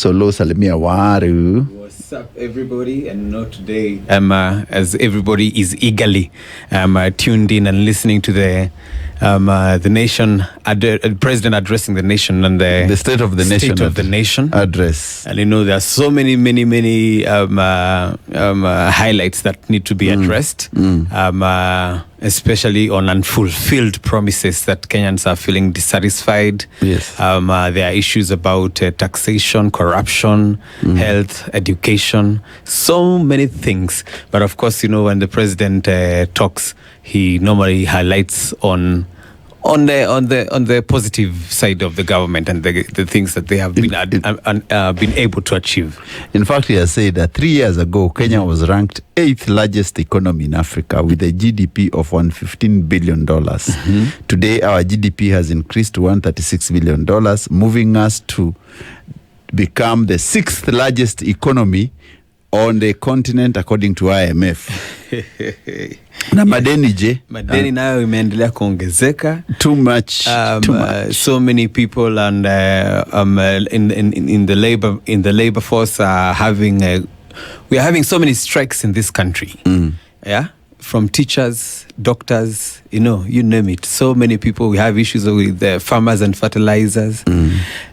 Solo Salimia Waru. What's up, everybody? And today, as everybody is eagerly tuned in and listening to the nation, president addressing the nation and the State of the nation address. And there are so many highlights that need to be addressed, especially on unfulfilled promises that Kenyans are feeling dissatisfied. Yes. There are issues about taxation, corruption, health, education, so many things. But of course, when the president talks, he normally highlights on the positive side of the government and the things that they have been able to achieve. In fact, he has said that 3 years ago, Kenya was ranked 8th largest economy in Africa with a GDP of $115 billion. Today, our GDP has increased to $136 billion, moving us to become the 6th largest economy on the continent according to IMF. Na madeni je? Madeni nayo imeendelea kuongezeka. Too much. So many people and in the labor force are we are having so many strikes in this country. Yeah, from teachers, doctors, you name it. So many people. We have issues with the farmers and fertilizers,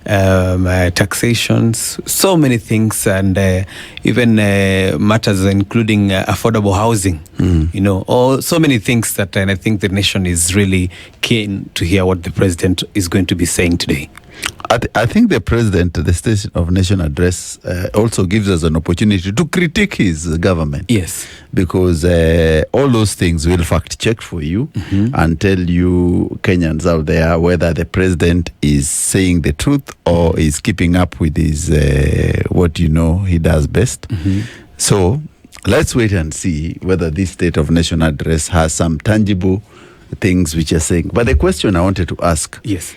taxations, so many things, and even matters including affordable housing. So many things that, and I think the nation is really keen to hear what the president is going to be saying today. I think the president, the State of Nation address, also gives us an opportunity to critique his government. Yes. Because all those things will fact check for you and tell you Kenyans out there whether the president is saying the truth or is keeping up with his what he does best. So let's wait and see whether this State of Nation address has some tangible things which are saying. But the question I wanted to ask. Yes.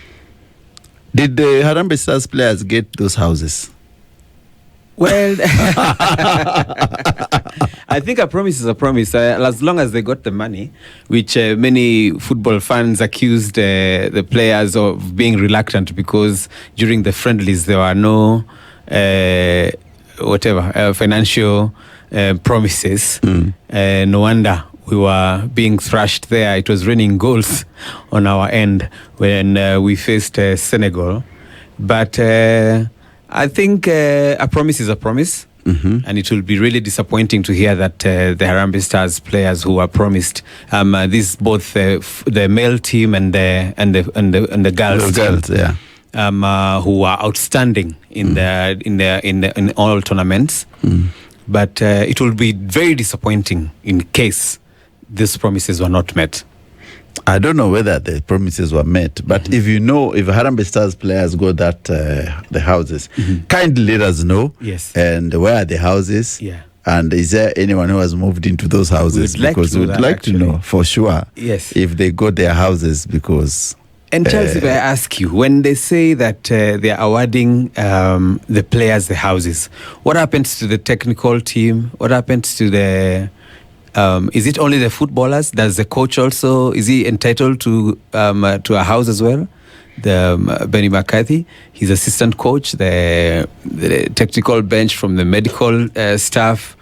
Did the Harambee Stars players get those houses? Well, I think a promise is a promise. As long as they got the money, which many football fans accused the players of being reluctant because during the friendlies there were no financial promises. No wonder we were being thrashed there. It was raining goals on our end when we faced Senegal. But I think a promise is a promise. And it will be really disappointing to hear that the Harambee Stars players who were promised, this both the male team and the girls team, who are outstanding in all tournaments. But it will be very disappointing in case these promises were not met. I don't know whether the promises were met, but if Harambee Stars players got that the houses, kindly let us know. Yes. And where are the houses? Yeah. And is there anyone who has moved into those houses? Because we'd like to know for sure. Yes. If they got their houses, because. And Charles, if I ask you, when they say that they are awarding the players the houses, what happens to the technical team? What happens to the? Is it only the footballers? Does the coach also, is he entitled to a house as well? Benny McCarthy, his assistant coach, the technical bench from the medical staff.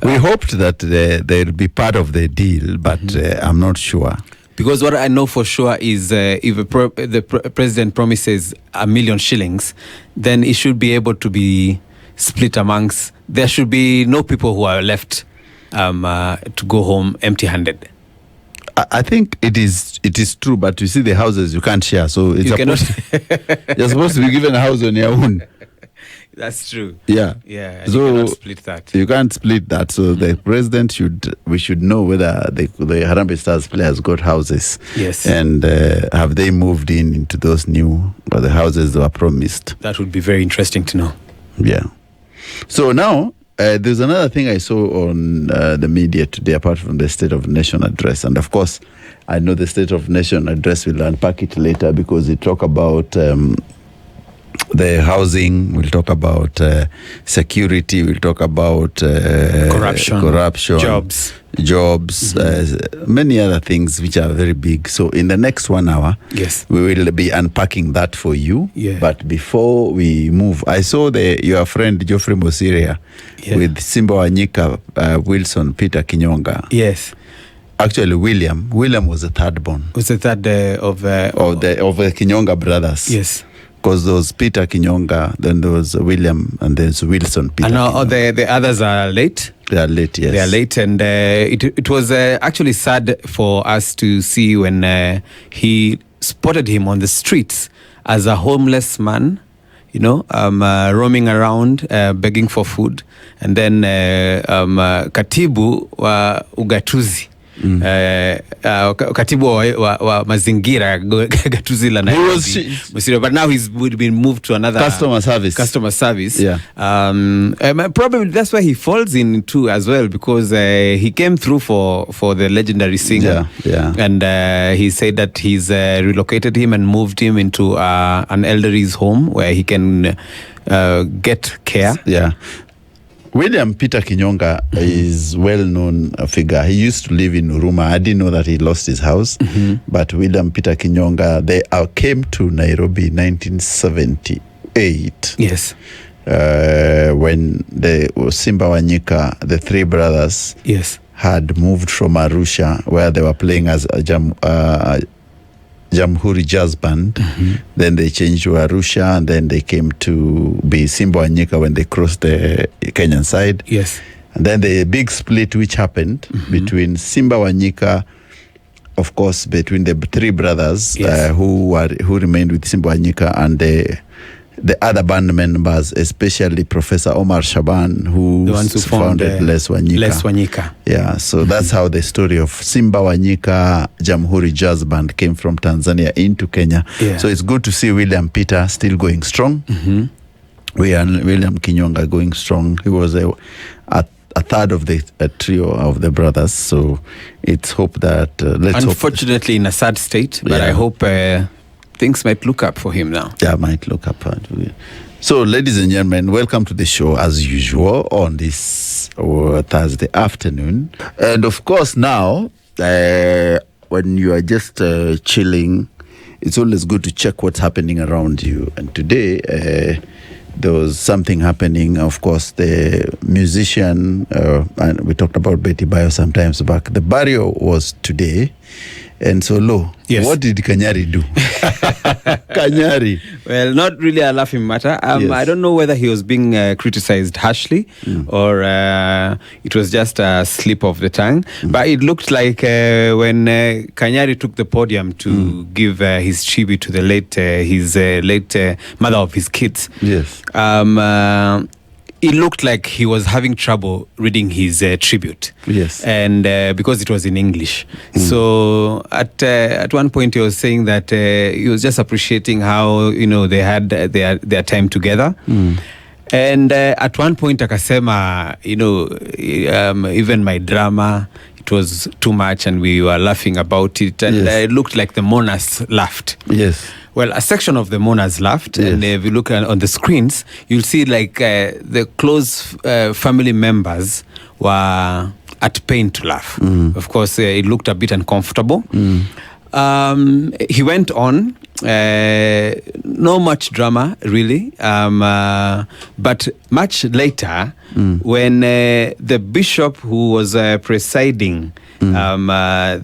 We hoped that they'll be part of the deal, but I'm not sure. Because what I know for sure is if the president promises $1 million shillings, then it should be able to be split amongst. There should be no people who are left to go home empty-handed. I think it is true, but you see the houses you can't share, so it's you're supposed to be given a house on your own. That's true. Yeah. So you cannot split that. You can't split that. So the president we should know whether the Harambee Stars players got houses. Yes. And have they moved into those new or the houses they were promised? That would be very interesting to know. Yeah. So now. There's another thing I saw on the media today, apart from the State of Nation address. And of course, I know the State of Nation address will unpack it later because they talk about the housing, we'll talk about security, we'll talk about corruption, jobs, many other things which are very big. So in the next 1 hour, yes, we will be unpacking that for you. Yeah. But before we move, I saw your friend Geoffrey Mosiria with Simba Wanyika, Wilson, Peter Kinyonga. Yes. Actually, William was the third born. Was the third of the Kinyonga brothers. Yes. Because there was Peter Kinyonga, then there was William, and there's Wilson. Peter. And now the others are late. They are late, yes. They are late, and it was actually sad for us to see when he spotted him on the streets as a homeless man, roaming around, begging for food, and then Katibu wa Ugatuzi. Katibu wa mazingira gatuzi la Nairobi. But now he's been moved to another customer service. Yeah. Probably that's why he falls in too as well, because he came through for the legendary singer. Yeah. And he said that he's relocated him and moved him into an elderly's home where he can get care. Yeah. William Peter Kinyonga is well-known figure. He used to live in Uruma. I didn't know that he lost his house. But William Peter Kinyonga, they came to Nairobi in 1978. Yes. When the Simba Wanyika, the three brothers, had moved from Arusha, where they were playing as a Jamhuri Jazz Band. Then they changed to Arusha, and then they came to be Simba Wanyika when they crossed the Kenyan side. Yes. And then the big split which happened between Simba Wanyika, of course, between the three brothers who remained with Simba Wanyika, and the other band members, especially Professor Omar Shaban, who founded Les Wanyika. Yeah, so that's how the story of Simba Wanyika Jamhuri Jazz Band came from Tanzania into Kenya. Yeah. So it's good to see William Peter still going strong. William Kinyonga going strong. He was a third of the trio of the brothers. So it's hope that unfortunately in a sad state, but I hope things might look up for him now. Yeah, might look up. So, ladies and gentlemen, welcome to the show as usual on this Thursday afternoon. And of course, now, when you are just chilling, it's always good to check what's happening around you. And today, there was something happening. Of course, the musician, and we talked about Betty Bayo sometimes back, the burial was today. And so, what did Kanyari do? Kanyari. Well, not really a laughing matter. I don't know whether he was being criticized harshly or it was just a slip of the tongue. But it looked like when Kanyari took the podium to give his tribute to the late mother of his kids. Yes. It looked like he was having trouble reading his tribute. Yes. And because it was in English. So at one point he was saying that he was just appreciating how, they had their time together. And at one point akasema, even my drama, it was too much and we were laughing about it. And it looked like the mourners laughed. Yes. Well, a section of the mourners laughed, and if you look on the screens, you'll see like the close family members were at pain to laugh. Of course, it looked a bit uncomfortable. He went on, no much drama really, but much later, when the bishop who was presiding the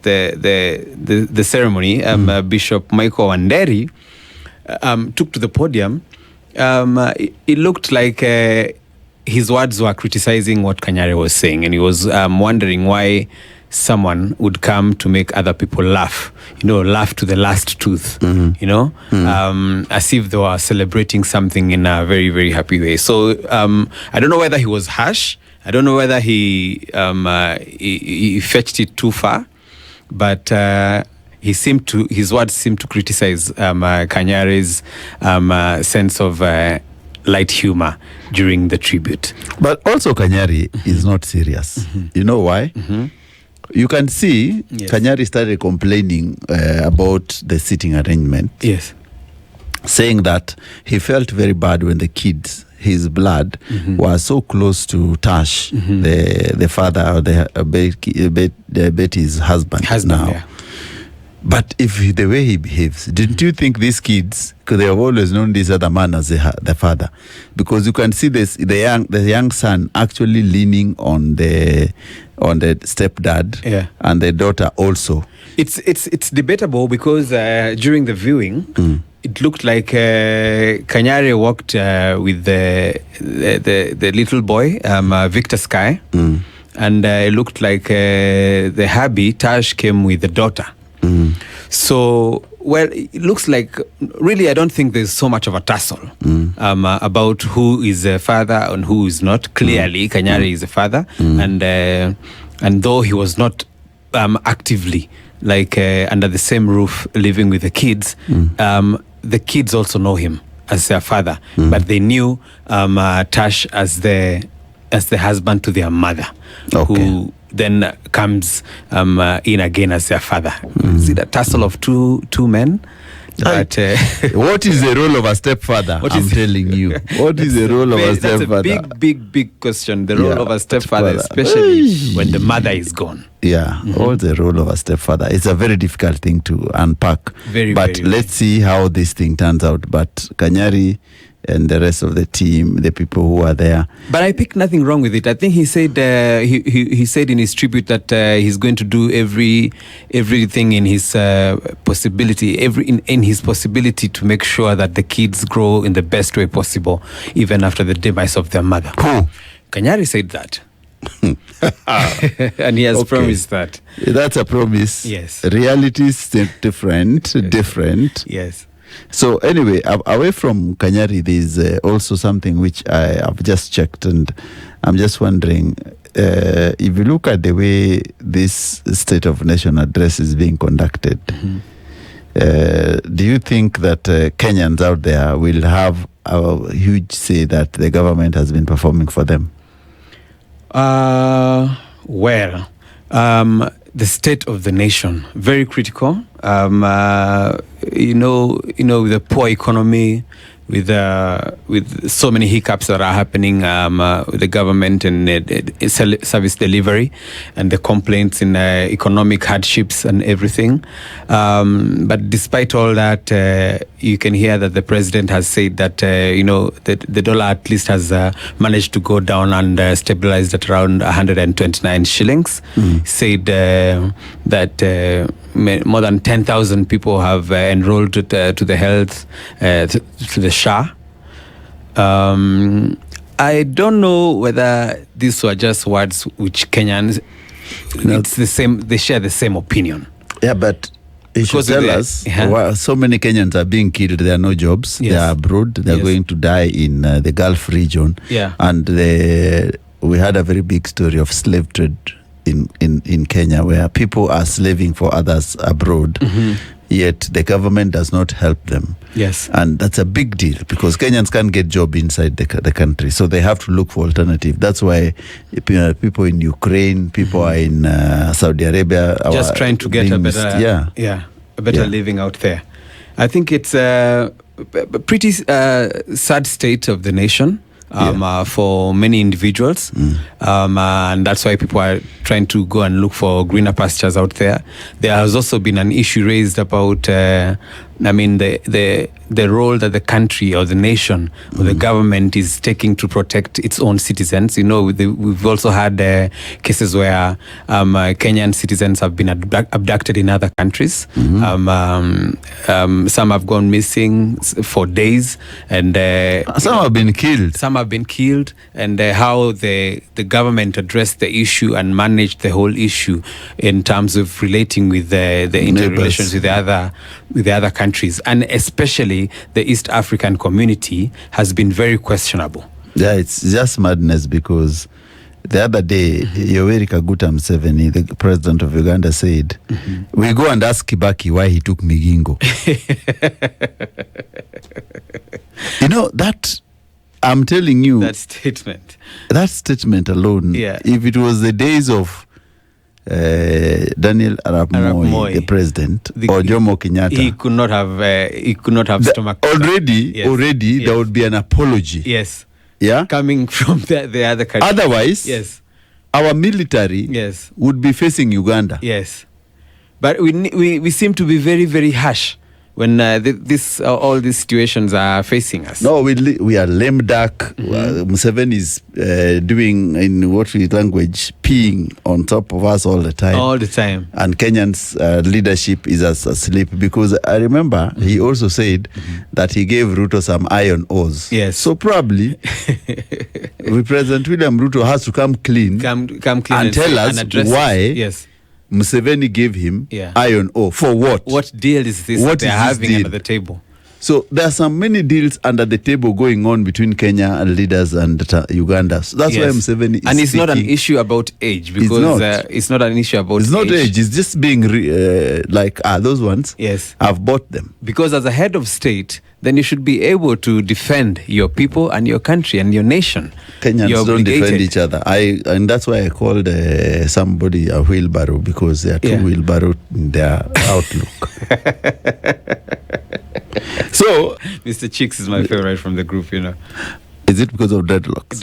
ceremony, Bishop Michael Wanderi, took to the podium, it looked like his words were criticizing what Kanyari was saying, and he was wondering why someone would come to make other people laugh, laugh to the last tooth, as if they were celebrating something in a very, very happy way. So I don't know whether he was harsh. I don't know whether he fetched it too far, but his words seemed to criticize Kanyari's sense of light humor during the tribute. But also Kanyari is not serious. You know why? You can see Kanyari started complaining about the seating arrangement. Yes. saying that he felt very bad when the kids, his blood, was so close to Tash, the father or the Betty's husband now. Yeah. But if the way he behaves, didn't you think these kids, because they have always known this other man as the father, because you can see the young son actually leaning on the stepdad, and the daughter also. It's debatable because during the viewing, it looked like Kanyari walked with the little boy, Victor Sky, and it looked like the hubby Tash came with the daughter. So, well, it looks like, really, I don't think there's so much of a tussle about who is a father and who is not. Clearly, Kanyari is a father, and though he was not actively under the same roof living with the kids, the kids also know him as their father, but they knew Tash as the husband to their mother, who then comes in again as their father. Is it a tussle of two men? But, what is the role of a stepfather? I'm telling you. What is the role of a stepfather? That's a big question. The role of a stepfather, especially when the mother is gone. Yeah, what's the role of a stepfather? It's a very difficult thing to unpack. But let's see how this thing turns out. But Kanyari and the rest of the team, the people who are there. But I picked nothing wrong with it. I think he said he said in his tribute that he's going to do everything in his possibility, in his possibility to make sure that the kids grow in the best way possible, even after the demise of their mother. Kanyari said that. And he has promised that. That's a promise. Yes. Reality is different. Yes. So anyway, away from Kanyari, there's also something which I have just checked, and I'm just wondering, if you look at the way this State of Nation address is being conducted, do you think that Kenyans out there will have a huge say that the government has been performing for them? The state of the nation, very critical. With the poor economy, with so many hiccups that are happening with the government and service delivery, and the complaints in economic hardships and everything. But despite all that, you can hear that the president has said that the dollar at least has managed to go down and stabilized at around 129 shillings. Said that more than 10,000 people have enrolled to the health, to the SHA. I don't know whether these were just words which Kenyans, it's the same, they share the same opinion. Yeah, but you should tell us, so many Kenyans are being killed, there are no jobs, they are abroad, they are going to die in the Gulf region. And we had a very big story of slave trade in Kenya, where people are slaving for others abroad, yet the government does not help them. Yes. And that's a big deal, because Kenyans can't get job inside the country, so they have to look for alternative. That's why people in Ukraine, people are in Saudi Arabia, just trying to get a better living out there. I think it's a pretty sad state of the nation. For many individuals, and that's why people are trying to go and look for greener pastures out there. There has also been an issue raised about, the role that the country or the nation or the government is taking to protect its own citizens. We've also had cases where Kenyan citizens have been abducted in other countries. Some have gone missing for days, and some have been killed. And how the government addressed the issue and managed the whole issue in terms of relating with the interrelations with the other countries, and especially the East African community has been very questionable. Yeah, it's just madness, because the other day, Yoweri Kaguta Museveni, the president of Uganda, said, we go and ask Kibaki why he took Migingo. That, I'm telling you, that statement alone, if it was the days of Daniel Arap Moi, the president, or Jomo Kenyatta, he could not have stomach. Already, yes. There would be an apology. Yes. Yeah. Coming from the other country. Otherwise, yes, our military would be facing Uganda. Yes. But we seem to be very, very harsh when all these situations are facing us. No, we are lame duck. Museveni is doing, in what language, peeing on top of us all the time. All the time. And Kenyan's leadership is asleep, because I remember he also said that he gave Ruto some iron ores. Yes. So probably President William Ruto has to come clean, come clean and tell us why. Yes. Museveni gave him iron ore. For what? What deal is this what they're is having deal? under the table? So there are some many deals under the table going on between Kenya and leaders and Uganda. So that's why Museveni is and it's speaking. not an issue about age, because it's not an issue about age. It's not age. It's just being like, those ones. Yes. I've bought them. Because as a head of state, then you should be able to defend your people and your country and your nation. Kenyans don't defend each other. And that's why I called somebody a wheelbarrow, because they are two wheelbarrow in their outlook. So, Mr. Chicks is my favorite from the group, you know. Is it because of dreadlocks?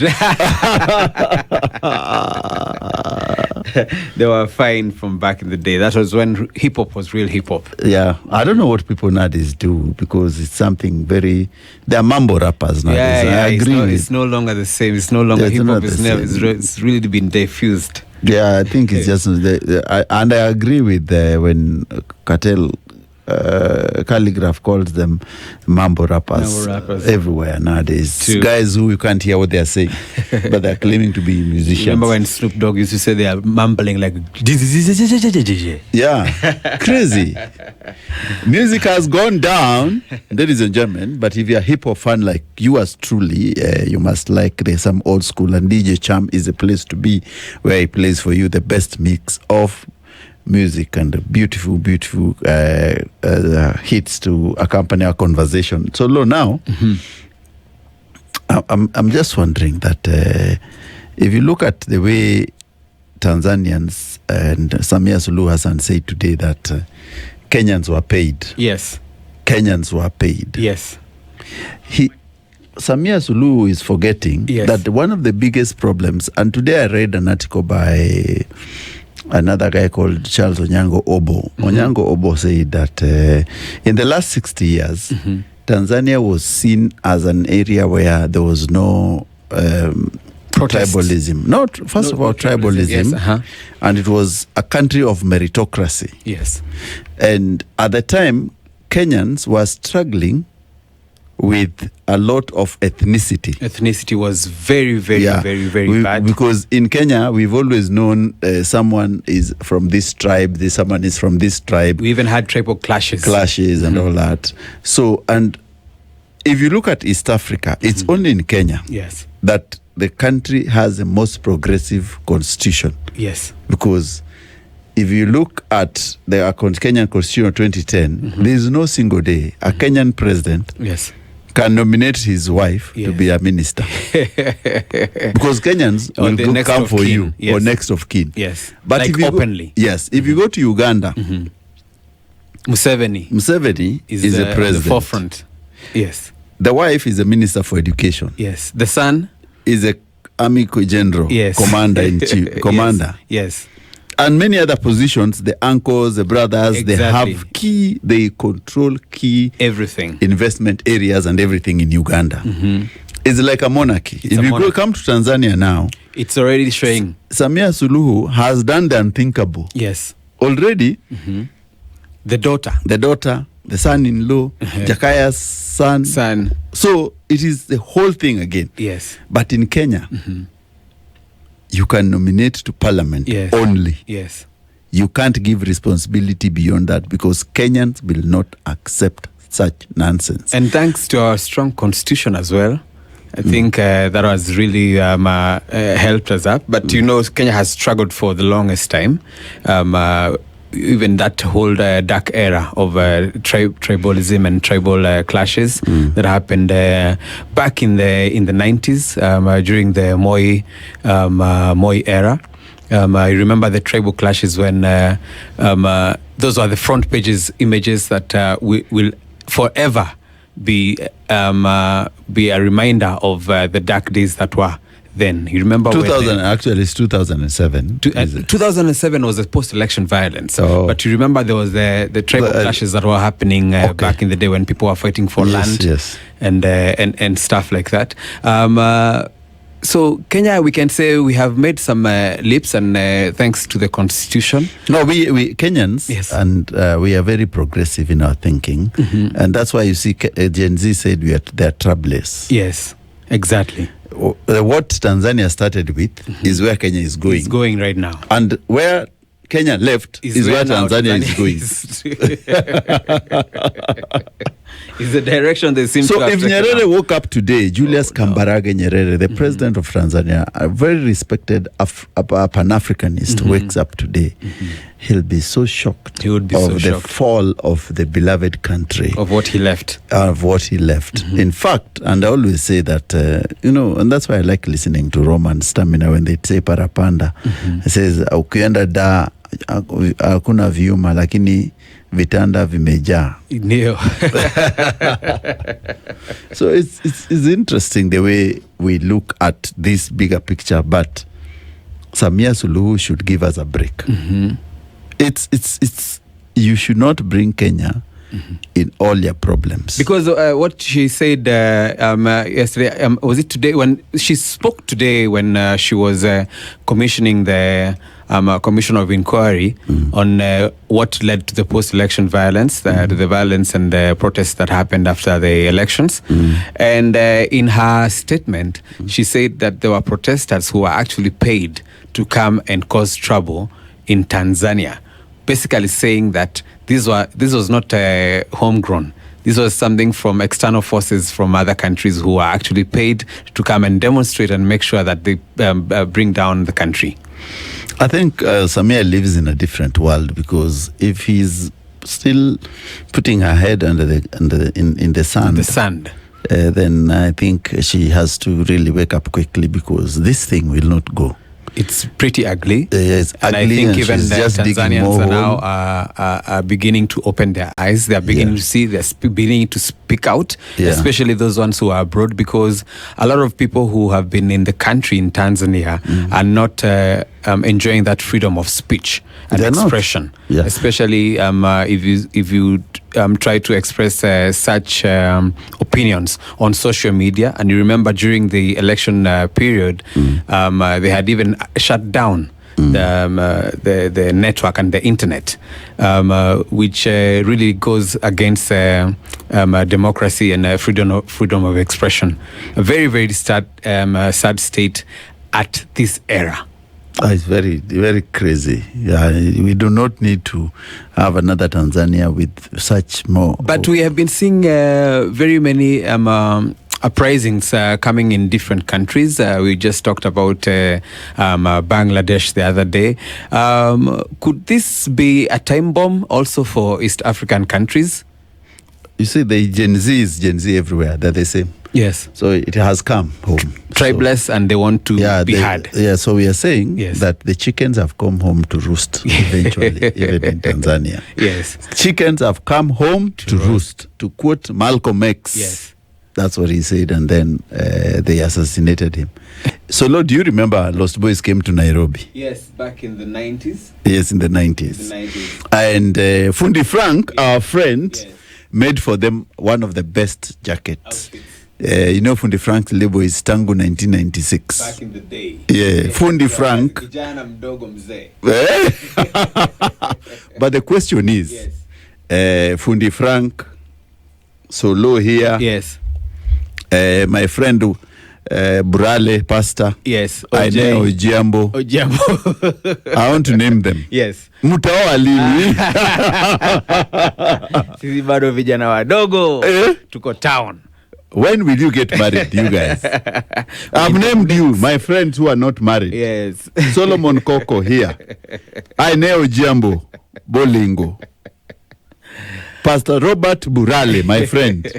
They were fine from back in the day. That was when hip-hop was real hip-hop. Yeah. I don't know what people nowadays do, because it's something very... They're mambo rappers nowadays. Yeah, I agree. It's no longer the same. It's no longer hip-hop. It's really been diffused. Yeah, I think it's just... and I agree with when Cartel... Calligraph calls them mambo rappers everywhere nowadays. Guys who you can't hear what they are saying, but they're claiming to be musicians. Remember when Snoop Dogg used to say they are mumbling like... Yeah, crazy. Music has gone down, ladies and gentlemen, but if you're a hip-hop fan like yours truly, you must like some old school, and DJ Cham is a place to be, where he plays for you the best mix of music and beautiful hits to accompany our conversation. So now, I'm just wondering that if you look at the way Tanzanians and Samia Suluhu Hassan said today that Kenyans were paid. Yes. Kenyans were paid. Yes. Samia Suluhu is forgetting that one of the biggest problems, and today I read an article by another guy called Charles Onyango Obo. Onyango Obo said that in the last 60 years, Tanzania was seen as an area where there was no tribalism. First of all, tribalism. Yes, and it was a country of meritocracy. Yes. And at the time, Kenyans were struggling with a lot of ethnicity. Ethnicity was very bad. Because in Kenya, we've always known someone is from this tribe, someone is from this tribe. We even had tribal clashes. And all that. So, and if you look at East Africa, it's only in Kenya that the country has the most progressive constitution. Yes. Because if you look at the Kenyan Constitution of 2010, there is no single day a Kenyan president can nominate his wife to be a minister. Because Kenyans will come for you or next of kin. Yes. But like if you openly. If you go to Uganda, Museveni is the president. The forefront. Yes. The wife is a minister for education. Yes. The son is a army general, commander in chief, commander. Yes. And many other positions, the uncles, the brothers, they have they control everything, investment areas and everything in Uganda. It's like a monarchy. If you come to Tanzania now, it's already showing. Samia Suluhu has done the unthinkable. Yes. Already, the daughter, the son-in-law, Jakaya's son. So it is the whole thing again. Yes. But in Kenya, you can nominate to parliament only. Yes. You can't give responsibility beyond that, because Kenyans will not accept such nonsense. And thanks to our strong constitution as well, I think that has really helped us up. But you know, Kenya has struggled for the longest time. Even that whole dark era of tribalism and tribal clashes that happened back in the 90s during the Moi era. I remember the tribal clashes when those are the front pages images that will forever be a reminder of the dark days that were then. You remember 2000, actually it's 2007. 2007 was the post-election violence. Oh. But you remember there was the tribal clashes that were happening back in the day when people were fighting for land and stuff like that. So Kenya, we can say we have made some leaps, and thanks to the constitution. No, we Kenyans, yes. And we are very progressive in our thinking, and that's why you see Gen Z said they're troublers. Yes, exactly. What Tanzania started with is where Kenya is going. It's going right now. And where Kenya left is where Tanzania is going. Is the direction they seem to So have if taken Nyerere up. woke up today, Julius Kambarage Nyerere, the president of Tanzania, a very respected Pan-Africanist, wakes up today, he'll be so shocked He would be of so the shocked fall of the beloved country. of what he left. In fact, and I always say that, and that's why I like listening to Roman Stamina when they say parapanda. It says, ukienda da, hakuna vyuma, lakini vitanda vimejaa. Ndio. So it's interesting the way we look at this bigger picture, but Samia Suluhu should give us a break. It's you should not bring Kenya in all your problems. Because what she said yesterday, was it today, when she spoke today when she was commissioning the commission of inquiry on what led to the post-election violence, the violence and the protests that happened after the elections. And in her statement, she said that there were protesters who were actually paid to come and cause trouble in Tanzania, basically saying that this was not homegrown. This was something from external forces from other countries who are actually paid to come and demonstrate and make sure that they bring down the country. I think Samia lives in a different world, because if he's still putting her head in the sand, then I think she has to really wake up quickly, because this thing will not go. It's pretty ugly. It's and ugly, I think and even the just Tanzanians are now are beginning to open their eyes. They're beginning to see, they're beginning to speak out, especially those ones who are abroad, because a lot of people who have been in the country in Tanzania are not enjoying that freedom of speech and expression. Especially if you try to express such opinions on social media. And you remember during the election period, they had even shut down the network and the internet, which really goes against democracy and freedom of expression. A very, very sad state at this era. It's very, very crazy. Yeah, we do not need to have another Tanzania with such more. But we have been seeing very many uprisings coming in different countries. We just talked about Bangladesh the other day. Could this be a time bomb also for East African countries? You see, the Gen Z is Gen Z everywhere. They're the same. Yes. So it has come home. Tribeless, and they want to be had. Yeah, so we are saying that the chickens have come home to roost eventually, even in Tanzania. Yes. Chickens have come home to roost, to quote Malcolm X. Yes. That's what he said, and then they assassinated him. So, Lord, do you remember Lost Boys came to Nairobi? Yes, back in the 90s. Yes, in the 90s. And Fundi Frank, our friend, made for them one of the best jackets. Fundi Frank's label is Tango 1996. Back in the day. Yeah, Fundi Frank. But the question is, Fundi Frank, Solo here. Yes. My friend Burale, Pastor. Yes. Ojiambo. I want to name them. Yes. Mutaoa lini? Sisi bado vijana wadogo. Tuko town. When will you get married, you guys? I've named you, my friends who are not married. Yes. Solomon Koko here. Aineo Jiambo, Bolingo. Pastor Robert Burale, my friend.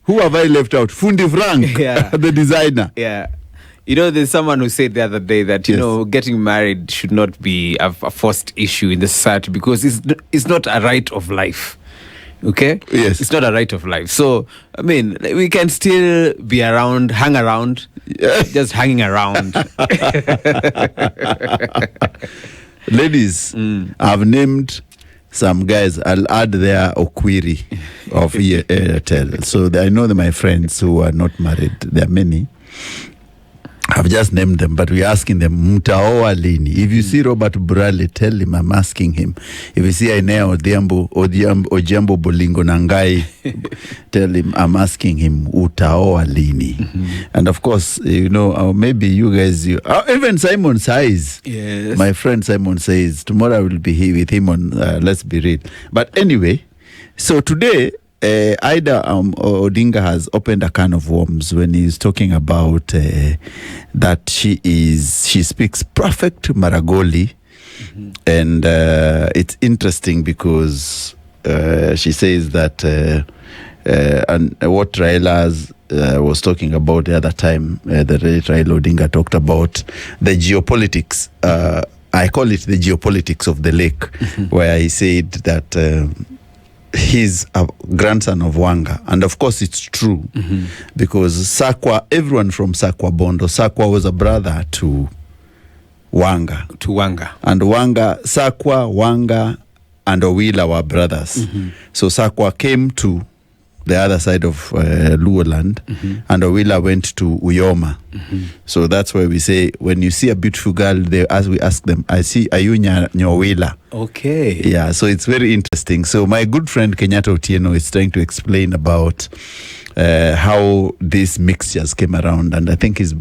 Who have I left out? Fundi Frank, the designer. Yeah. You know, there's someone who said the other day that, you know, getting married should not be a forced issue in the society because it's not a right of life. Okay? Yes. It's not a right of life. So, I mean, we can still be around, hang around, just hanging around. Ladies, I've named some guys. I'll add their Okwiri of Airtel. So I know that my friends who are not married, there are many. I've just named them, but we're asking them, mtaoa lini? If you see Robert Burale, tell him I'm asking him. If you see Ainea Ojambo Bolingo Nangai, tell him I'm asking him, utaoa lini? And of course, you know, maybe you guys, even Simon says, my friend Simon says, tomorrow I will be here with him on Let's Be Real. But anyway, so today, Ida Odinga has opened a can of worms when he's talking about that she speaks perfect Maragoli, and it's interesting because she says that and what Raila was talking about the other time, the Raila Odinga talked about the geopolitics. I call it the geopolitics of the lake, where he said that. He's a grandson of Wanga, and of course it's true because Sakwa, everyone from Sakwa Bondo, Sakwa was a brother to Wanga. And Wanga, Sakwa, Wanga, and Owila were brothers. So Sakwa came to the other side of Luo land, and Owila went to Uyoma. So that's why we say, when you see a beautiful girl, we ask them, are you Nyowila? Okay. Yeah, so it's very interesting. So my good friend Kenyatta Otieno is trying to explain about how these mixtures came around, and I think his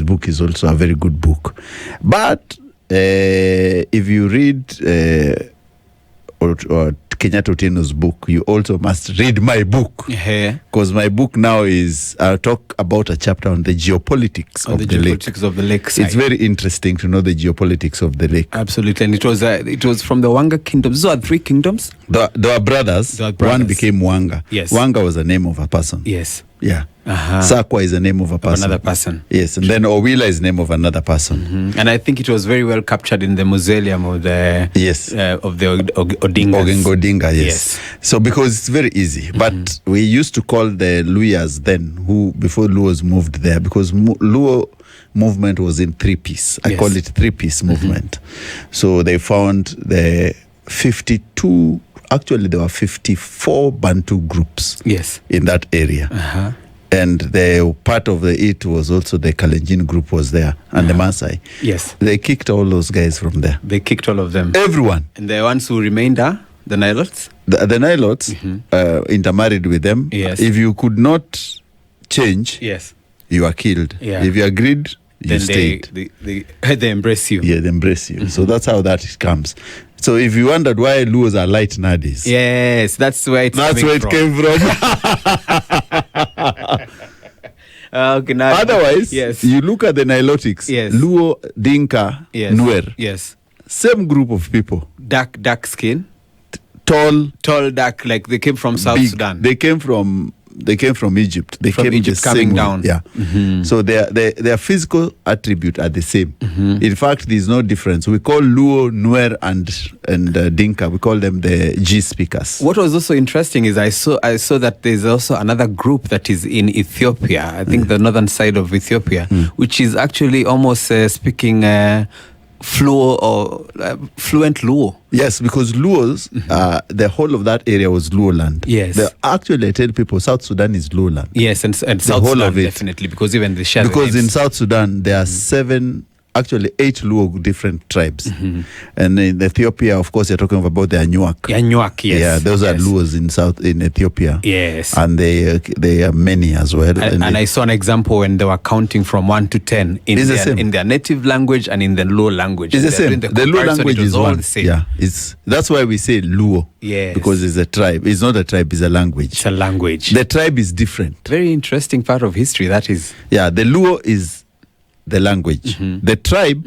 book is also a very good book. But if you read or Kenyatta Otieno's book, you also must read my book, because my book now is I'll talk about a chapter on the geopolitics of the lake. Of the lake side. It's very interesting to know the geopolitics of the lake. Absolutely, and it was from the Wanga kingdoms. Those are 3 kingdoms. There were brothers. One became Wanga. Yes, Wanga was the name of a person. Yes. Yeah. Sakwa is the name of a person. Another person. Yes, and then Owila is the name of another person. And I think it was very well captured in the mausoleum of the of the Odingas. Odinga, yes. So because it's very easy, but we used to call the Luyas then, who before Luos moved there, because Luo movement was in 3-piece. I call it 3-piece movement. So they found the 52. Actually, there were 54 Bantu groups in that area. And the part of it was also the Kalenjin group was there, and the Maasai. Yes. They kicked all those guys from there. They kicked all of them. Everyone. And the ones who remained are the Nilotes? The Nilotes intermarried with them. Yes. If you could not change, you are killed. Yeah. If you agreed, you stayed. They embrace you. Yeah, they embrace you. So that's how that comes. So if you wondered why Luos are light nowadays, yes, that's where it came from. Okay, now, otherwise, you look at the Nilotics, Luo, Dinka, Nuer. Yes. Same group of people. Dark skin. Tall, dark, like they came from South Sudan. They came from Egypt. They from came Egypt coming down. Yeah. So their physical attribute are the same. In fact, there's no difference. We call Luo, Nuer, and Dinka. We call them the G speakers. What was also interesting is I saw that there's also another group that is in Ethiopia. I think the northern side of Ethiopia, which is actually almost speaking fluent Luo. Yes, because Luos, the whole of that area was Luo land. Yes. Actually, I tell people South Sudan is Luo land. Yes, and South Sudan definitely, because even the share. Because in South Sudan there are 8 Luo different tribes. And in Ethiopia, of course, you're talking about the Anuak. Anuak, yes. Yeah, those are Luos in Ethiopia. Yes. And they are many as well. And I saw an example when they were counting from 1 to 10 in their native language and in the Luo language. It's the same. The Luo language is all the same. Yeah, that's why we say Luo. Yes. Because it's a tribe. It's not a tribe, it's a language. It's a language. The tribe is different. Very interesting part of history, that is. Yeah, the Luo is the language. The tribe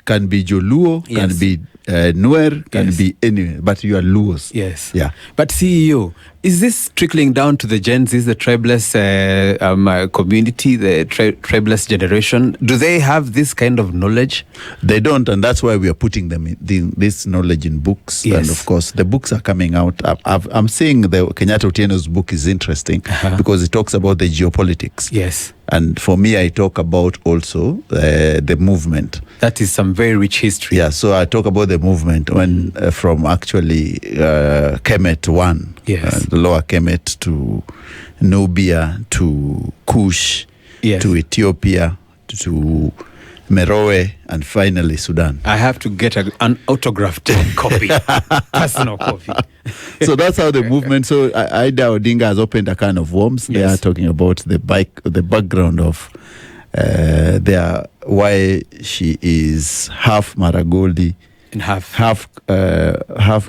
can be Joluo, can be Nuer, can be anywhere, but you are Luos. Yes. Yeah. But CEO, Is this trickling down to the Gen Z, the tribeless community, the tribeless generation? Do they have this kind of knowledge? They don't, and that's why we are putting them this knowledge in books. Yes. And of course, the books are coming out. I'm seeing the Kenyatta Otieno's book is interesting because it talks about the geopolitics. Yes. And for me, I talk about also the movement. That is some very rich history. Yeah, so I talk about the movement when from actually Kemet 1, Yes. the lower Kemet, to Nubia, to Kush, Yes. to Ethiopia, to Meroe, and finally Sudan. I have to get an autographed copy, personal copy. So that's how the movement. So Ida Odinga has opened a can of worms. They are talking about the background of why she is half Maragoli, And half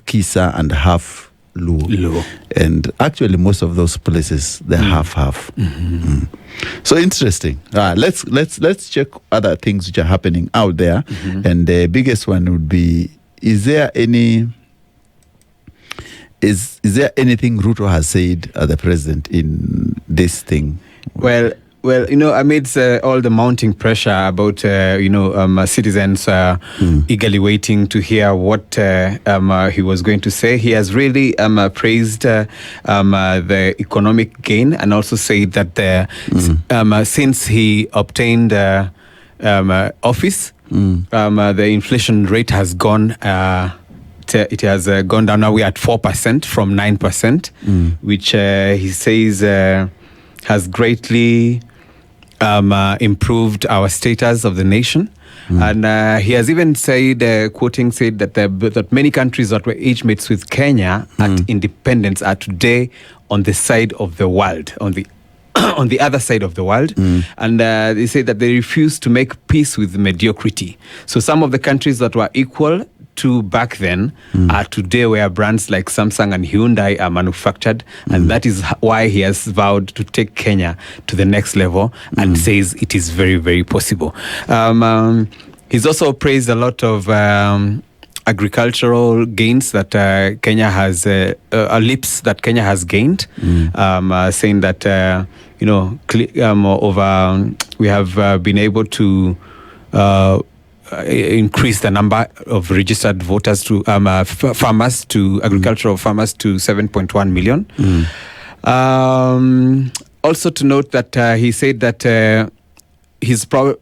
Kisa, and half Luo. And actually, most of those places they're half. So interesting. Let's check other things which are happening out there. And the biggest one would be: is there anything Ruto has said the president in this thing? Well, amidst all the mounting pressure about, citizens eagerly waiting to hear what he was going to say, he has really praised the economic gain, and also said that since he obtained office, the inflation rate has gone. It has gone down. Now we're at 4% from 9%, which he says has greatly improved our status of the nation. And he has even said, quoting, said that many countries that were age mates with Kenya at independence are today on the side of the world, on the other side of the world. And they say that they refuse to make peace with mediocrity. So some of the countries that were equal to back then are today where brands like Samsung and Hyundai are manufactured, and that is why he has vowed to take Kenya to the next level, and says it is very, very possible. He's also praised a lot of agricultural gains that Kenya has, leaps that Kenya has gained, saying that we have been able to increase the number of registered voters to farmers, to agricultural farmers, to 7.1 million. Also to note that he said that he's proud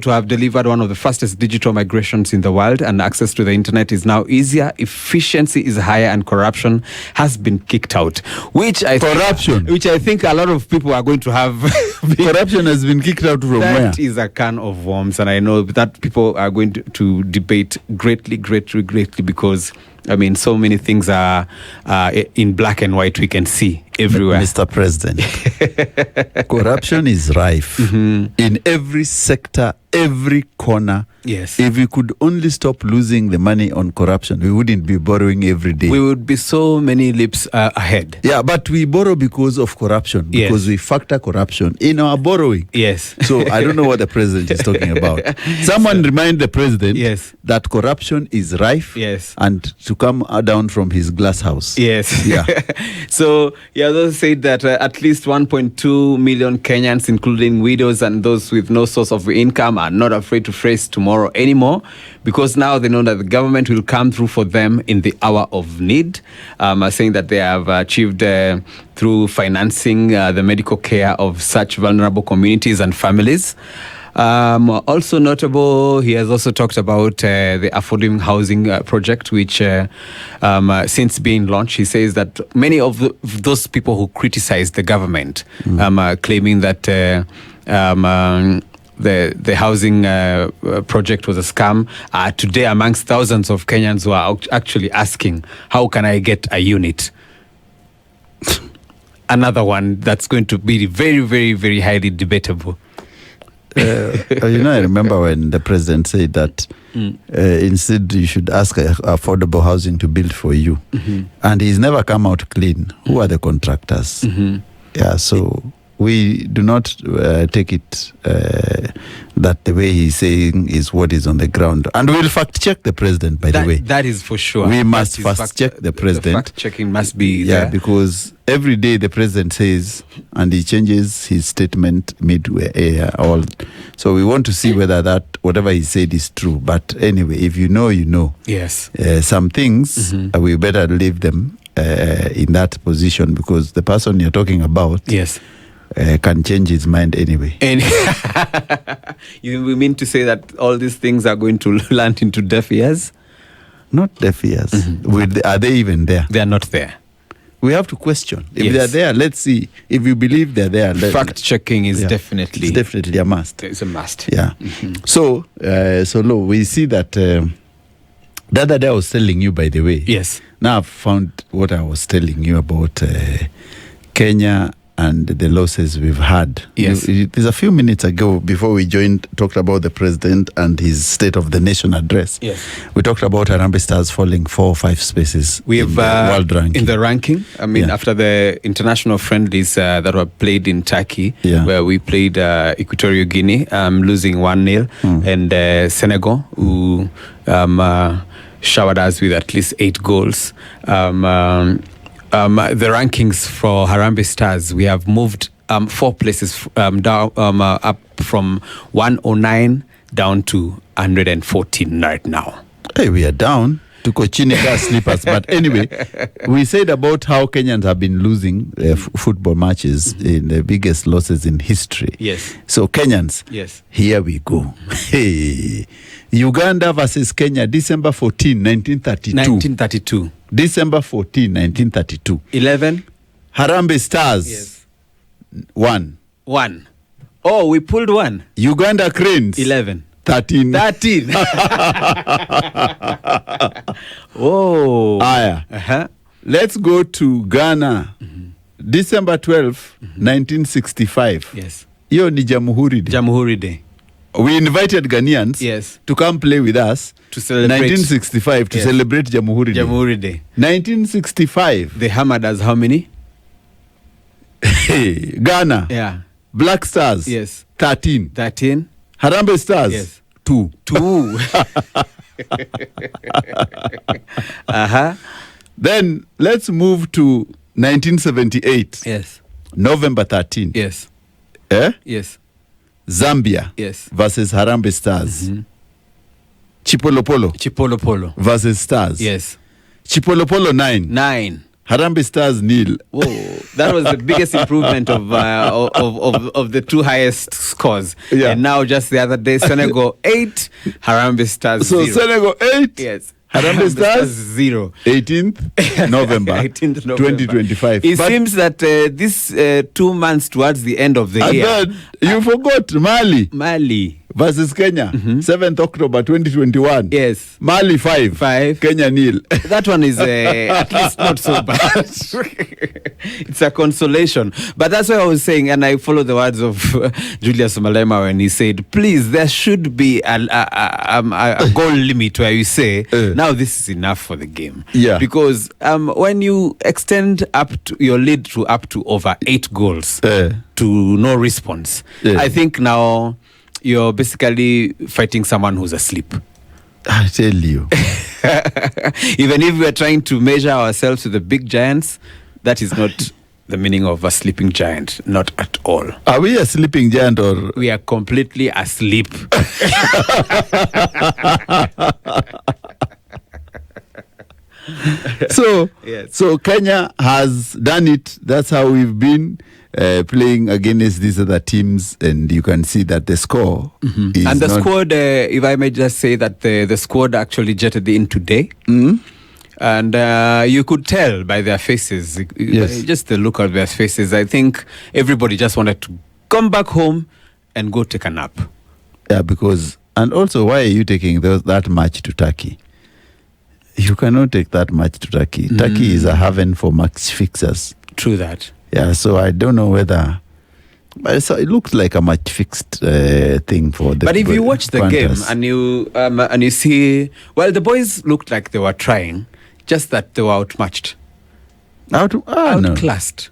to have delivered one of the fastest digital migrations in the world, and access to the internet is now easier, efficiency is higher, and corruption has been kicked out. Which I think a lot of people are going to have. Corruption has been kicked out from where? That is a can of worms, and I know that people are going to debate greatly, because so many things are in black and white. We can see everywhere. Mr. President, corruption is rife in every sector, every corner. Yes. If we could only stop losing the money on corruption, we wouldn't be borrowing every day. We would be so many leaps ahead. Yeah, but we borrow because of corruption, because we factor corruption in our borrowing. Yes. So I don't know what the president is talking about. Someone remind the president that corruption is rife, and to come down from his glass house. Yes. Yeah. So he has also said that at least 1.2 million Kenyans, including widows and those with no source of income, are not afraid to face tomorrow anymore, because now they know that the government will come through for them in the hour of need, saying that they have achieved through financing the medical care of such vulnerable communities and families. Also notable, he has also talked about the affordable housing project, which since being launched, he says that many of those people who criticized the government, claiming that the housing project was a scam, are today amongst thousands of Kenyans who are actually asking, how can I get a unit? Another one that's going to be very, very, very highly debatable. I remember when the president said that instead you should ask affordable housing to build for you. And he's never come out clean. Who are the contractors? Yeah, so we do not take it that that the way he's saying is what is on the ground. And we'll fact check the president, by the way. That is for sure. We must fact check the president. Fact checking must be there. there. Because every day the president says, and he changes his statement midway. So we want to see whether that whatever he said is true. But anyway, if you know, you know. Yes. Some things we better leave them in that position, because the person you're talking about, yes, can change his mind anyway. And you mean to say that all these things are going to land into deaf ears? Not deaf ears. Are they even there? They are not there. We have to question. If Yes. they're there, let's see. If you believe they're there, Fact checking is it's definitely a must. It's a must. Yeah. So, Lo, we see that the other day I was telling you, by the way. Yes. Now I've found what I was telling you about Kenya and the losses we've had. Yes. There's a few minutes ago, before we joined, talked about the president and his State of the Nation address. Yes. We talked about Harambee Stars falling 4 or 5 spaces in the world ranking. In the ranking, I mean, Yeah. after the international friendlies that were played in Turkey, Yeah. where we played Equatorial Guinea, losing 1-0, and Senegal, who showered us with at least 8 goals. The rankings for Harambee Stars, we have moved 4 places down, up from 109 down to 114 right now. Hey, we are down to Kochinika sleepers. But anyway, we said about how Kenyans have been losing football matches in the biggest losses in history. Yes. So Kenyans, Yes. here we go. Hey, Uganda versus Kenya, December 14, 1932. 1932. December 14, 1932. 11. Harambee Stars, Yes. 1. 1. Oh, we pulled 1. Uganda Cranes, 11. 13. 13. Oh. Aya. Uh-huh. Let's go to Ghana. December 12, 1965. Yes. Hiyo ni Jamhuri Day. Jamhuri Day. We invited Ghanaians Yes. to come play with us To celebrate 1965 to Yes. celebrate Jamhuri Day. Jamhuri Day. 1965. They hammered us how many? Hey, Ghana. Yeah. Black Stars. Yes. 13. 13. Harambee Stars. Yes. 2. 2. Uh-huh. Then let's move to 1978. Yes. November 13. Yes. Yes. Zambia Yes. versus Harambee Stars. Chipolopolo Chipolopolo. versus Stars. Yes. Chipolopolo 9. 9. Harambee Stars 0. Whoa, that was the biggest improvement of the 2 highest scores. Yeah. And now, just the other day, Senegal 8, Harambee Stars So 0. Senegal 8. Yes. Harambee Stars 0. 18th November 18th November. 2025. It But- seems that this 2 months towards the end of the and year, then you forgot Mali Mali. versus Kenya, 7th October 2021. Yes. Mali 5. 5. Kenya 0. That one is at least not so bad. It's a consolation. But that's what I was saying, and I follow the words of Julius Malema when he said, please, there should be a goal limit where you say, now this is enough for the game. Yeah. Because when you extend up to your lead to up to over 8 goals to no response, I think now you're basically fighting someone who's asleep. I tell you. Even if we're trying to measure ourselves to the big giants, that is not the meaning of a sleeping giant. Not at all. Are we a sleeping giant or? We are completely asleep. So, Yes. so Kenya has done it. That's how we've been playing against these other teams, and you can see that the score is And the not- squad, if I may just say that the squad actually jetted in today. And you could tell by their faces, Yes. just the look of their faces. I think everybody just wanted to come back home and go take a nap. Yeah, because, and also, why are you taking that match to Turkey? You cannot take that match to Turkey. Turkey is a haven for match fixers. True that. Yeah, so I don't know whether, but it looks like a match fixed thing for the. But if you watch the game Panthers. and you see, well, the boys looked like they were trying, just that they were outmatched, no. outclassed.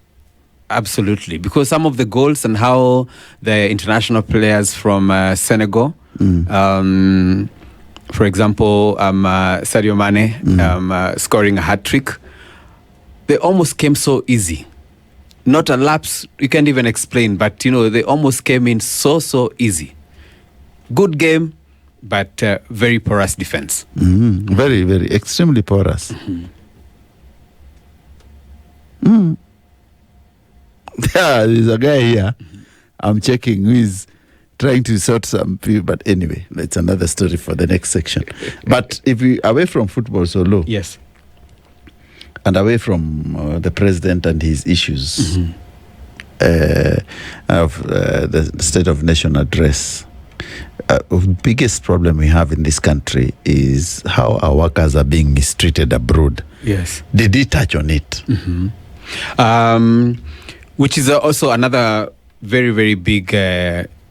Absolutely, because some of the goals and how the international players from Senegal, for example, Sadio Mane scoring a hat-trick, they almost came so easy. Not a lapse, you can't even explain, but they almost came in so easy. Good game, but very porous defense. Very, very, extremely porous. Yeah, there's a guy here. I'm checking who is trying to sort some people, but anyway, that's another story for the next section. But if we away from football solo, yes, and away from the president and his issues of the State of Nation address, the biggest problem we have in this country is how our workers are being mistreated abroad. Yes. Did he touch on it? Which is also another very, very big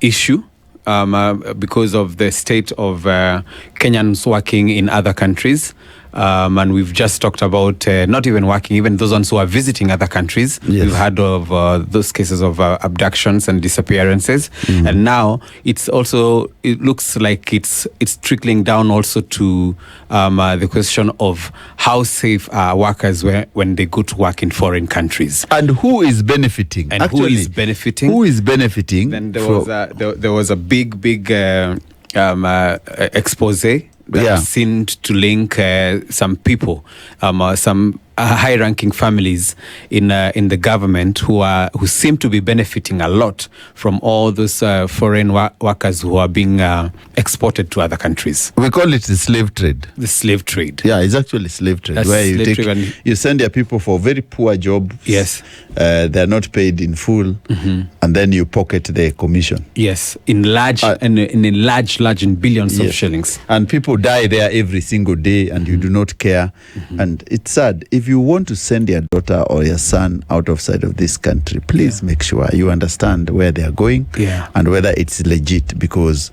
issue because of the state of Kenyans working in other countries. And we've just talked about not even working, even those ones who are visiting other countries. Yes. We've heard of those cases of abductions and disappearances. And now it looks like it's trickling down also to the question of how safe are workers when they go to work in foreign countries. And who is benefiting? And Actually, who is benefiting? Who is benefiting? Then there was a big expose that seemed to link some people, some high-ranking families in the government who seem to be benefiting a lot from all those foreign workers who are being exported to other countries. We call it the slave trade. The slave trade. Yeah, it's actually slave trade. That's where you send your people for very poor jobs. Yes. They're not paid in full, and then you pocket their commission. Yes, in large in billions of shillings. And people die there every single day, and you do not care. And it's sad. If you want to send your daughter or your son out of sight of this country, please make sure you understand where they are going and whether it's legit, because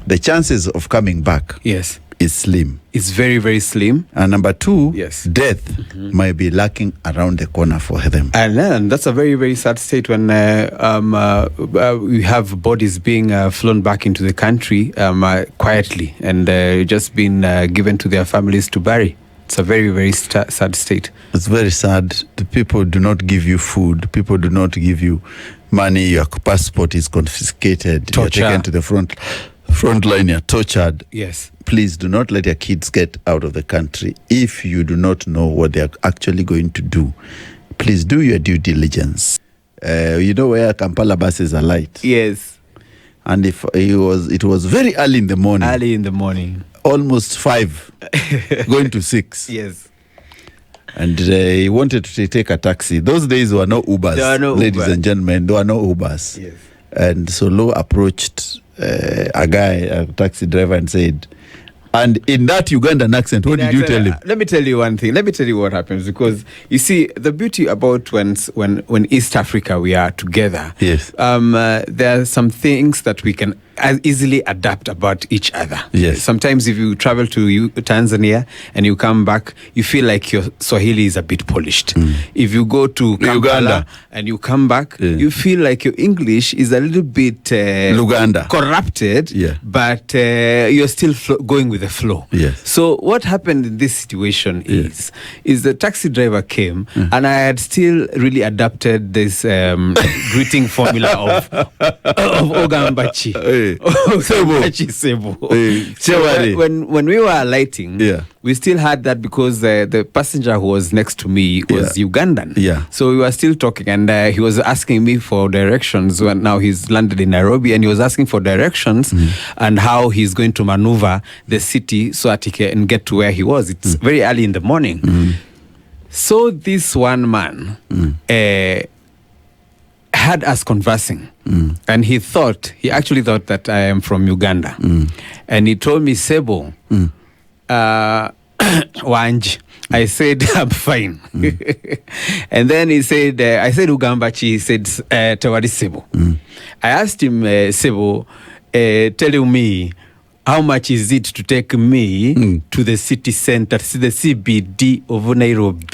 the chances of coming back is slim. It's very, very slim. And number two, death might be lurking around the corner for them. And then that's a very, very sad state when we have bodies being flown back into the country quietly and just been given to their families to bury. It's a very, very sad state. It's very sad. The people do not give you food. People do not give you money. Your passport is confiscated. You're taken to the front line. You're tortured. Yes. Please do not let your kids get out of the country if you do not know what they're actually going to do. Please do your due diligence. You know where Kampala buses are light? Yes. And if it was very early in the morning. Early in the morning. Almost 5, going to 6. Yes. And he wanted to take a taxi. Those days there were no Ubers, ladies and gentlemen. There were no Ubers. Yes. And so Lo approached a taxi driver and said, and in that Ugandan accent, what did you tell him? Let me tell you one thing. Let me tell you what happens, because you see the beauty about when East Africa we are together. Yes. There are some things that we can easily adapt about each other. Yes. Sometimes if you travel to Tanzania and you come back, you feel like your Swahili is a bit polished. If you go to Uganda and you come back, you feel like your English is a little bit corrupted, but you're still going with the flow. Yes. So what happened in this situation is the taxi driver came and I had still really adapted this greeting formula of Ogambachi. Sebo. So when we were alighting, we still had that because the passenger who was next to me was Ugandan. Yeah. So we were still talking, and he was asking me for directions. When now he's landed in Nairobi, and he was asking for directions and how he's going to maneuver the city so that he can get to where he was. It's very early in the morning. So this one man had us conversing, and he actually thought that I am from Uganda, and he told me, Sebo, Wanj. I said, I'm fine. And then he said, I said Ugambachi. He said, Tawari Sebo. I asked him, Sebo, tell me, how much is it to take me to the city center, to the CBD of Nairobi?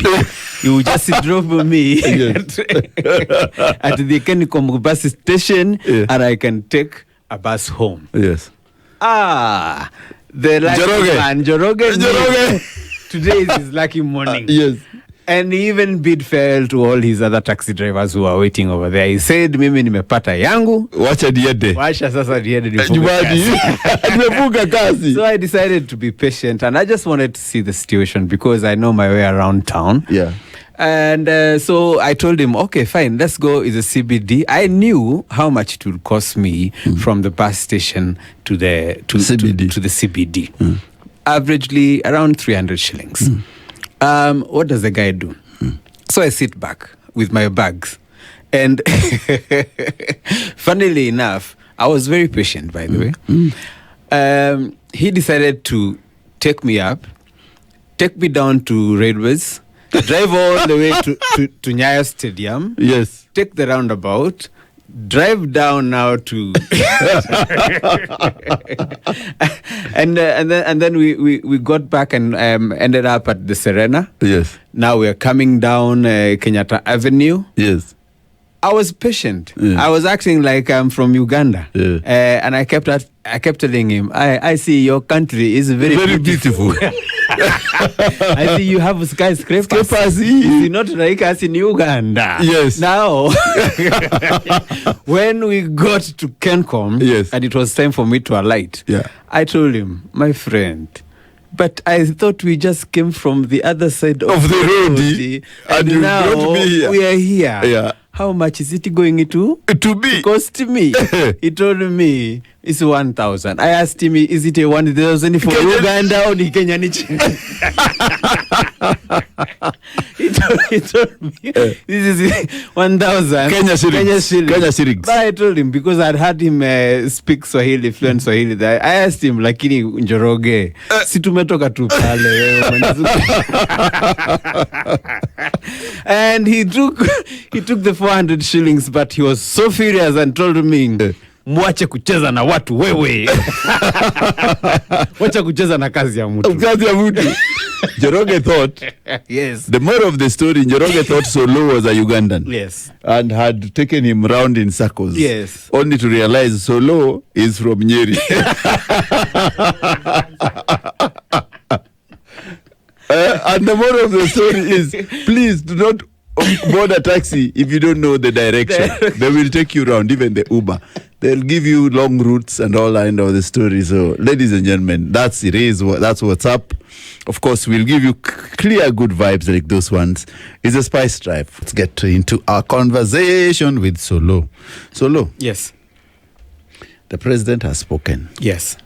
You just drop me at the Kenikom bus station, and I can take a bus home. Yes. The lucky man, Njoroge. Today is his lucky morning. Yes. And he even bid farewell to all his other taxi drivers who are waiting over there. He said, mimi nimepata yangu. Wacha niende. Washa sasa niende nimefunga kazi. So I decided to be patient, and I just wanted to see the situation because I know my way around town. Yeah. And so I told him, okay, fine, let's go. It's a CBD. I knew how much it would cost me from the bus station to the CBD. To the CBD. Averagely around 300 shillings. What does the guy do? So I sit back with my bags. And funnily enough, I was very patient, by the way. He decided to take me up, take me down to Railways, drive all the way to Nyayo Stadium. Yes. Take the roundabout, drive down now to and then we got back and ended up at the Serena. Yes. Now we are coming down Kenyatta Avenue. Yes. I was patient. Yeah. I was acting like I'm from Uganda. Yeah. And I kept telling him, I see your country is very beautiful. I see you have skyscrapers. It's not like us in Uganda. Yes. Now, when we got to Kencom, yes, and it was time for me to alight, yeah, I told him, my friend, but I thought we just came from the other side of the road, and you now brought me here. We are here. Yeah. How much is it going to be? To cost me? He told me it's 1,000. I asked him, is it a 1,000 for Uganda or the Kenyan? He told me this is 1,000 Kenya shillings. But I told him, because I'd heard him speak Swahili, fluent Swahili, I asked him, lakini Njoroge, si tumetoka tu pale. And he took the 400 shillings, but he was so furious and told me, mwache kucheza na watu wewe. Mwache kucheza na kazi ya mtu. Njoroge thought, yes. The moral of the story, Njoroge thought Solo was a Ugandan. Yes. And had taken him round in circles. Yes. Only to realize Solo is from Nyeri. And the moral of the story is, please do not board a taxi if you don't know the direction. They will take you around, even the Uber. They'll give you long routes and all that end of the story. So, ladies and gentlemen, that's it. That's what's up. Of course, we'll give you clear, good vibes like those ones. It's a Spice Drive. Let's get into our conversation with Solo. Solo. Yes. The president has spoken. Yes.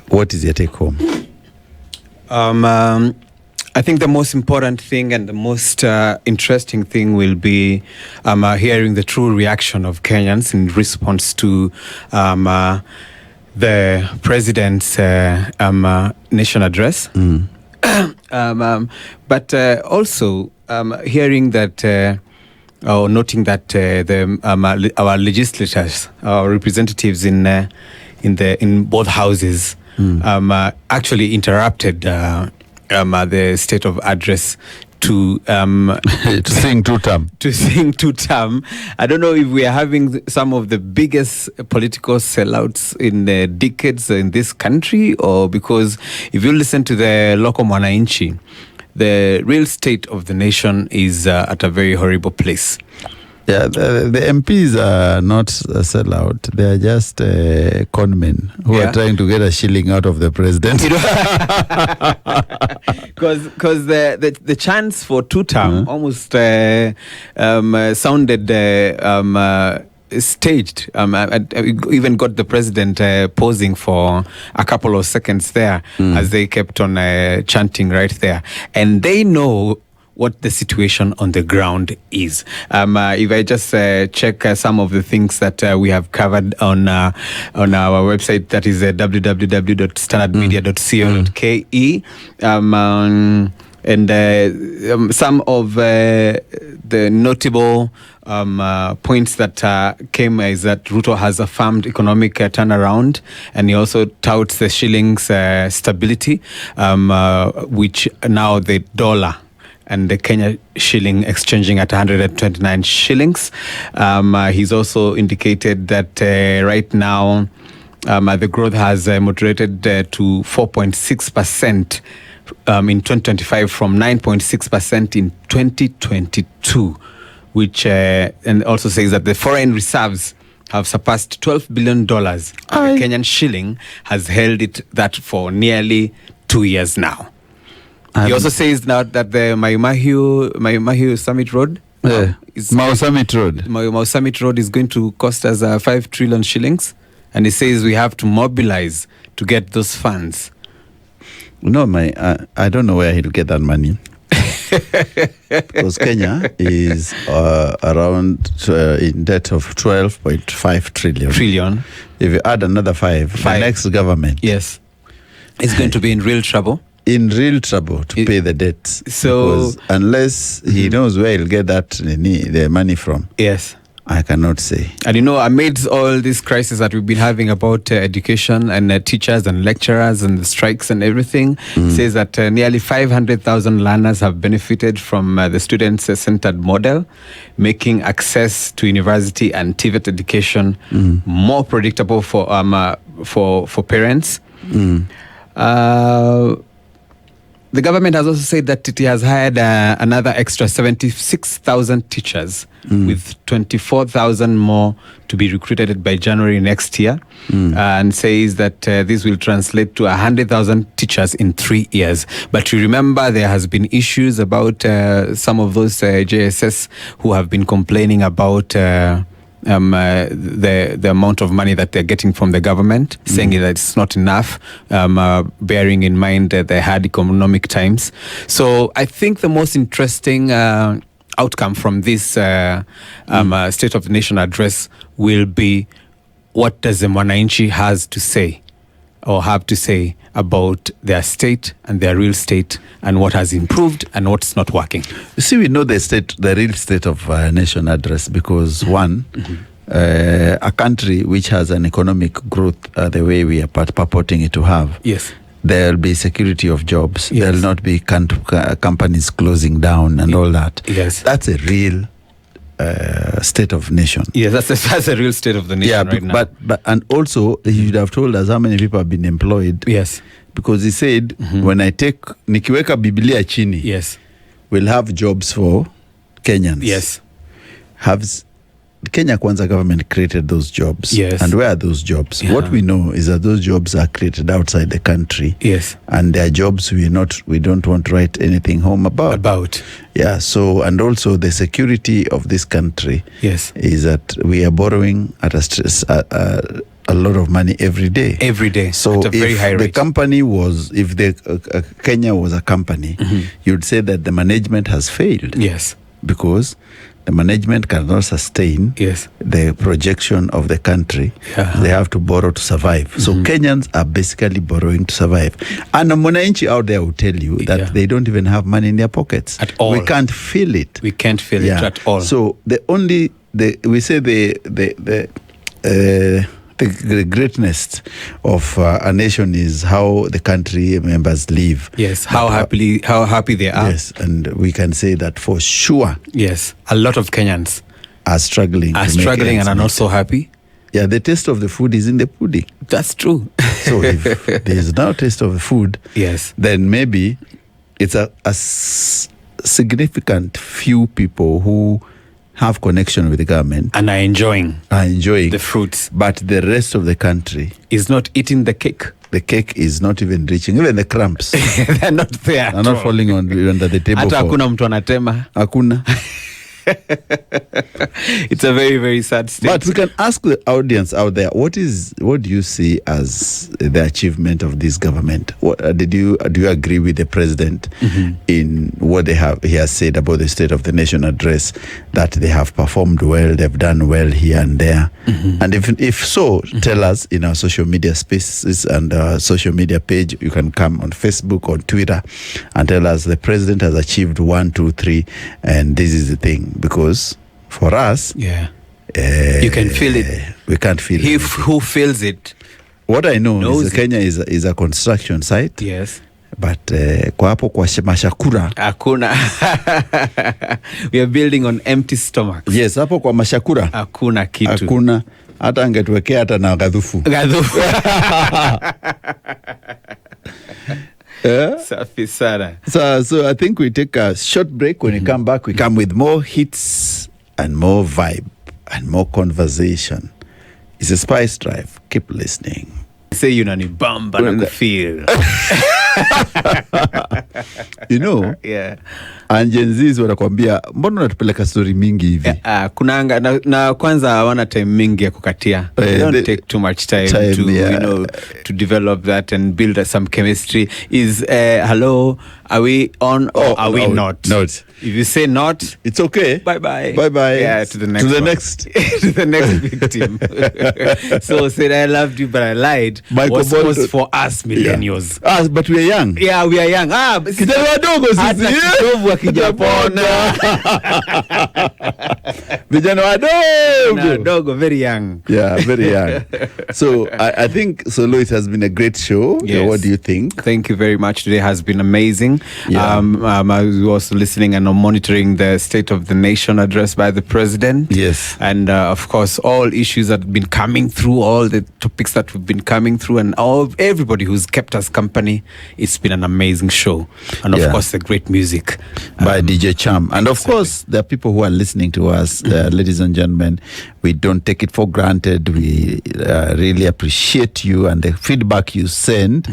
What is your take home? I think the most important thing and the most interesting thing will be hearing the true reaction of Kenyans in response to the president's nation address. But also hearing that or noting that our legislators, our representatives in both houses, actually interrupted the state of address to sing two-term. I don't know if we are having some of the biggest political sellouts in the decades in this country, or because if you listen to the local Mwananchi, the real state of the nation is at a very horrible place. Yeah, the MPs are not a sellout. They are just conmen who are trying to get a shilling out of the president. Because the chance for two-term almost sounded staged. Even got the president posing for a couple of seconds there as they kept on chanting right there. And they know what the situation on the ground is. If I just check some of the things that we have covered on our website, that is www.standardmedia.co.ke. And some of the notable points that came is that Ruto has affirmed economic turnaround, and he also touts the shilling's stability, which now the dollar and the Kenya shilling exchanging at 129 shillings. He's also indicated that right now the growth has moderated to 4.6% in 2025 from 9.6% in 2022, which and also says that the foreign reserves have surpassed $12 billion. The Kenyan shilling has held it that for nearly 2 years now. He also says now that the Mahiu Summit Road, Mau Summit Road. Mau Summit Road is going to cost us 5 trillion shillings, and he says we have to mobilize to get those funds. No, I don't know where he'll get that money. Because Kenya is around in debt of 12.5 trillion. If you add another five, the next government, yes, is going to be in real trouble. In real trouble to pay the debt. So because unless he knows where he'll get the money from, yes, I cannot say. And amidst all this crisis that we've been having about education and teachers and lecturers and the strikes and everything, it says that nearly 500,000 learners have benefited from the student-centered model, making access to university and TVET education more predictable for parents. The government has also said that it has hired another extra 76,000 teachers, with 24,000 more to be recruited by January next year, and says that this will translate to 100,000 teachers in 3 years. But you remember there has been issues about some of those JSS who have been complaining about the amount of money that they're getting from the government, saying that it's not enough, bearing in mind that they had economic times. So I think the most interesting outcome from this State of the Nation address will be, what does the Mwananchi have to say about their state and their real state, and what has improved and what's not working. You see, we know the real state of nation address because one, a country which has an economic growth the way we are purporting it to have, yes, there will be security of jobs. Yes. There will not be companies closing down and all that. Yes, that's a real state of nation. Yes, that's a real state of the nation right now. But and also he should have told us how many people have been employed. Yes, because he said when I take nikiweka Biblia chini, yes, we'll have jobs for Kenyans. Yes, Kenya Kwanza government created those jobs. Yes. And where are those jobs? Yeah. What we know is that those jobs are created outside the country. Yes. And they are jobs we don't want to write anything home about. Yeah. So, and also the security of this country, yes, is that we are borrowing at a lot of money every day. Every day. So at a very high rate. If Kenya was a company, you'd say that the management has failed. Yes. Because the management cannot sustain the projection of the country. Yeah. They have to borrow to survive. So Kenyans are basically borrowing to survive. And a Mwananchi out there will tell you that they don't even have money in their pockets. At all. We can't feel it. We can't feel it at all. So the greatness of a nation is how the country members live. Yes, how happy they are. Yes, and we can say that for sure. Yes, a lot of Kenyans are struggling and are not so happy. Yeah, the taste of the food is in the pudding. That's true. So if there is no taste of the food, yes, then maybe it's a significant few people who have connection with the government and are enjoying the fruits, but the rest of the country is not eating the cake. The cake is not even reaching, even the crumbs. They're not there. They're not falling under the table. Hata hakuna mtu anatema. Hakuna. It's a very, very sad state. But we can ask the audience out there, what do you see as the achievement of this government? Do you agree with the president in what he has said about the State of the Nation address, that they have performed well, they've done well here and there? And if so, tell us in our social media spaces and our social media page. You can come on Facebook, on Twitter, and tell us the president has achieved 1, 2, 3, and this is the thing. Because for us, you can feel it. We can't feel it. Who feels it? What I know is Kenya is a construction site. Yes. But kwa hapo kwa Mashakura hakuna. We are building on empty stomachs. Yes, hapo kwa Mashakura hakuna kitu. Hakuna. Hata angetuwekea hata na gadhufu. Safi sana. So I think we take a short break. When we come back, we come with more hits and more vibe and more conversation. It's a Spice Drive. Keep listening. Say unanibamba na kufeel. You know, and Gen Zs wanakuambia mbona unatupeleka story mingi hivi? Kunanga na kwanza hawana time mingi ya kukatia. They don't take too much time to to develop that and build some chemistry. Is hello, are we on or are we not? Not. If you say not, it's okay. Bye bye. Bye bye. Yeah, to the next. To the next victim. So said I loved you, but I lied. Was for us millennials. But we are young. Yeah, we are young. Kijana wadogo sisi. Kitovu akijapona. Vijana wadogo, very young. Yeah, very young. So I think Solo, it has been a great show. Yes. What do you think? Thank you very much. Today has been amazing. Yeah. I was also listening and monitoring the State of the Nation address by the president. Yes. And of course, all issues that have been coming through, all the topics that we've been coming through, and everybody who's kept us company. It's been an amazing show. And of course, the great music by DJ Cham. And of course, there are people who are listening to us, ladies and gentlemen. We don't take it for granted. We really appreciate you and the feedback you send.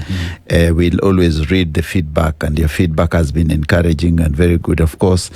We'll always read the feedback, and your feedback has been encouraging and very good, of course.